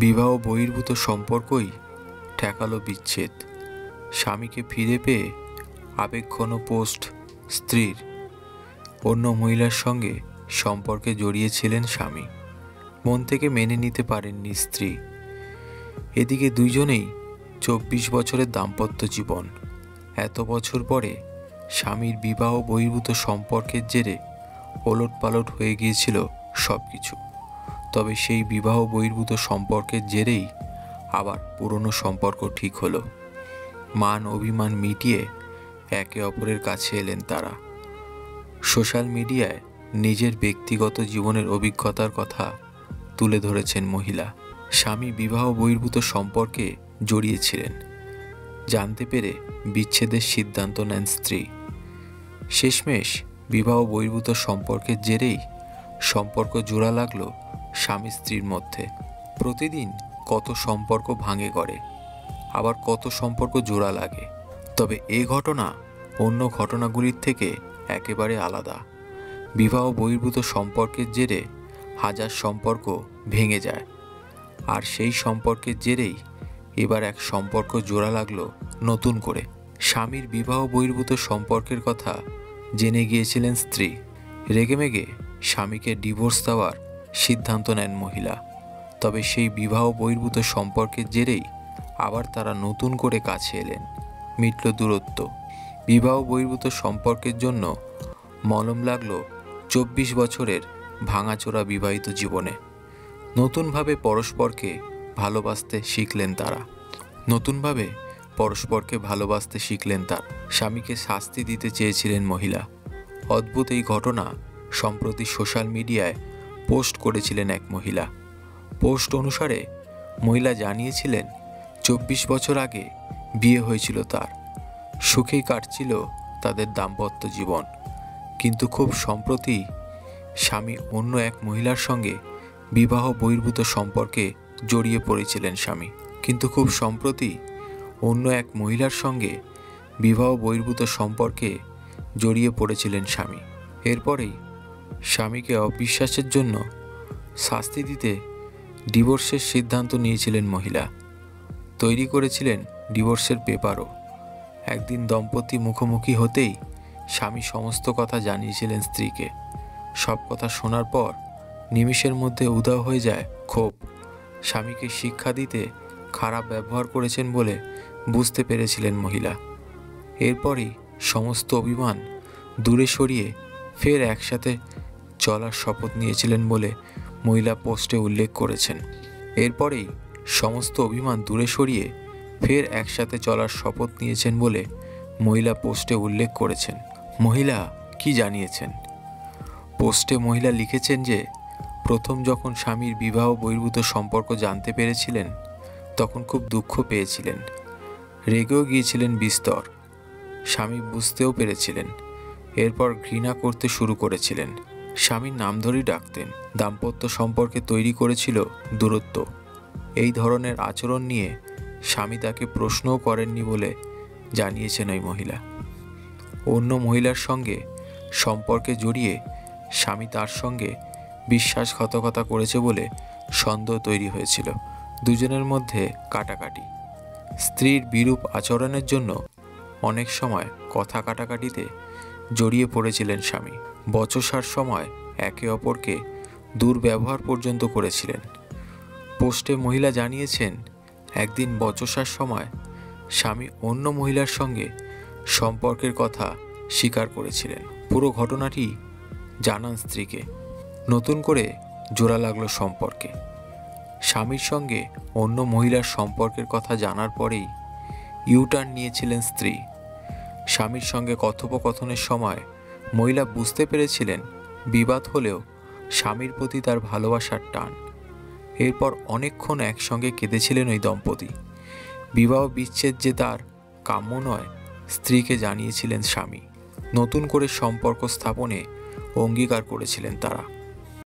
বিবাহ বহির্ভূত সম্পর্কই ঠেকালো বিচ্ছেদ। স্বামীকে ফিরে পেয়ে আবেগঘন পোস্ট স্ত্রীর। অন্য মহিলার সঙ্গে সম্পর্কে জড়িয়েছিলেন স্বামী, মন থেকে মেনে নিতে পারেননি স্ত্রী। এদিকে দুইজনেই 24 বছরের দাম্পত্য জীবন। এত বছর পরে স্বামীর বিবাহ বহির্ভূত সম্পর্কের জেরে ওলটপালট হয়ে গিয়েছিল সব কিছু। তবে সেই বিবাহ বহির্ভূত সম্পর্কের জেরেই আবার পুরনো সম্পর্ক ঠিক হলো। মান অভিমান মিটিয়ে একে অপরের কাছে এলেন তারা। সোশ্যাল মিডিয়ায় নিজের ব্যক্তিগত জীবনের অভিজ্ঞতার কথা তুলে ধরেছেন মহিলা। স্বামী বিবাহ বহির্ভূত সম্পর্কে জড়িয়েছিলেন, জানতে পেরে বিচ্ছেদের সিদ্ধান্ত নেন স্ত্রী। শেষমেশ বিবাহ বহির্ভূত সম্পর্কের জেরেই সম্পর্ক জোড়া লাগলো স্বামী স্ত্রীর মধ্যে। প্রতিদিন কত সম্পর্ক ভাঙে গড়ে, আবার কত সম্পর্ক জোড়া লাগে। তবে এ ঘটনা অন্য ঘটনাগুলির থেকে একেবারে আলাদা। বিবাহ বহির্ভূত সম্পর্কের জেরে হাজার সম্পর্ক ভেঙে যায়, আর সেই সম্পর্কের জেরেই এবার এক সম্পর্ক জোড়া লাগলো নতুন করে। স্বামীর বিবাহ বহির্ভূত সম্পর্কের কথা জেনে গিয়েছিলেন স্ত্রী। রেগেমেগে স্বামীকে ডিভোর্স দেওয়ার সিদ্ধান্ত নেন মহিলা। তবে সেই বিবাহ বহির্ভূত সম্পর্কের জেরেই আবার তারা নতুন করে কাছে এলেন, মিটল দূরত্ব। বিবাহ বহির্ভূত সম্পর্কের জন্য মলম লাগলো 24 বছরের ভাঙাচোরা বিবাহিত জীবনে। নতুনভাবে পরস্পরকে ভালোবাসতে শিখলেন তারা। স্বামীকে শাস্তি দিতে চেয়েছিলেন মহিলা। অদ্ভুত এই ঘটনা সম্প্রতি সোশ্যাল মিডিয়ায় পোস্ট করেছিলেন এক মহিলা। পোস্ট অনুসারে মহিলা জানিয়েছিলেন 24 বছর আগে বিয়ে হয়েছিল তার, সুখেই কাটছিল তাদের দাম্পত্য জীবন। কিন্তু খুব সম্প্রতি স্বামী অন্য এক মহিলার সঙ্গে বিবাহ বহির্ভূত সম্পর্কে জড়িয়ে পড়েছিলেন স্বামী। এরপরেই স্বামীকে অবিশ্বাসের জন্য শাস্তি দিতে ডিভোর্সের সিদ্ধান্ত নিয়েছিলেন মহিলা। তৈরি করেছিলেন ডিভোর্সের পেপারও। একদিন দম্পতি মুখোমুখি হতেই স্বামী সমস্ত কথা জানিয়েছিলেন স্ত্রীকে। সব কথা শোনার পর নিমিষের মধ্যে উধাও হয়ে যায় ক্ষোভ। স্বামীকে শিক্ষা দিতে খারাপ ব্যবহার করেছেন বলে বুঝতে পেরেছিলেন মহিলা। এরপরই সমস্ত অভিমান দূরে সরিয়ে ফের একসাথে চলার শপথ নিয়েছিলেন বলে মহিলা পোস্টে উল্লেখ করেছেন। মহিলা কি জানিয়েছেন? পোস্টে মহিলা লিখেছেন যে প্রথম যখন স্বামীর বিবাহ বহির্ভূত সম্পর্ক জানতে পেরেছিলেন তখন খুব দুঃখ পেয়েছিলেন, রেগেও গিয়েছিলেন বিস্তর। স্বামী বুঝতেও পেরেছিলেন, এরপর ঘৃণা করতে শুরু করেছিলেন। স্বামীর নাম ধরেই ডাকতেন। দাম্পত্য সম্পর্কে তৈরি করেছিল দূরত্ব। এই ধরনের আচরণ নিয়ে স্বামী তাকে প্রশ্নও করেননি বলে জানিয়েছেন ওই মহিলা। অন্য মহিলার সঙ্গে সম্পর্কে জড়িয়ে স্বামী তার সঙ্গে বিশ্বাসঘাতকতা করেছে বলে সন্দেহ তৈরি হয়েছিল। দুজনের মধ্যে কাটাকাটি। স্ত্রীর বিরূপ আচরণের জন্য অনেক সময় কথা কাটাকাটিতে জড়িয়ে পড়েছিলেন স্বামী। বচসার সময় একে অপরকে দুর্ব্যবহার পর্যন্ত করেছিলেন। পোস্টে মহিলা জানিয়েছেন, একদিন বচসার সময় স্বামী অন্য মহিলার সঙ্গে সম্পর্কের কথা স্বীকার করেছিলেন। পুরো ঘটনাটি জানান স্ত্রীকে। নতুন করে জোড়া লাগলো সম্পর্কে। স্বামীর সঙ্গে অন্য মহিলার সম্পর্কের কথা জানার পরেই ইউটার্ন নিয়েছিলেন স্ত্রী। স্বামীর সঙ্গে কথোপকথনের সময় মহিলা বুঝতে পেরেছিলেন বিবাদ হলেও স্বামীর প্রতি তার ভালোবাসার টান। এরপর অনেকক্ষণ একসঙ্গে কেঁদেছিলেন ওই দম্পতি। বিবাহ বিচ্ছেদ যে তার কাম্য নয় স্ত্রীকে জানিয়েছিলেন স্বামী। নতুন করে সম্পর্ক স্থাপনে অঙ্গীকার করেছিলেন তারা।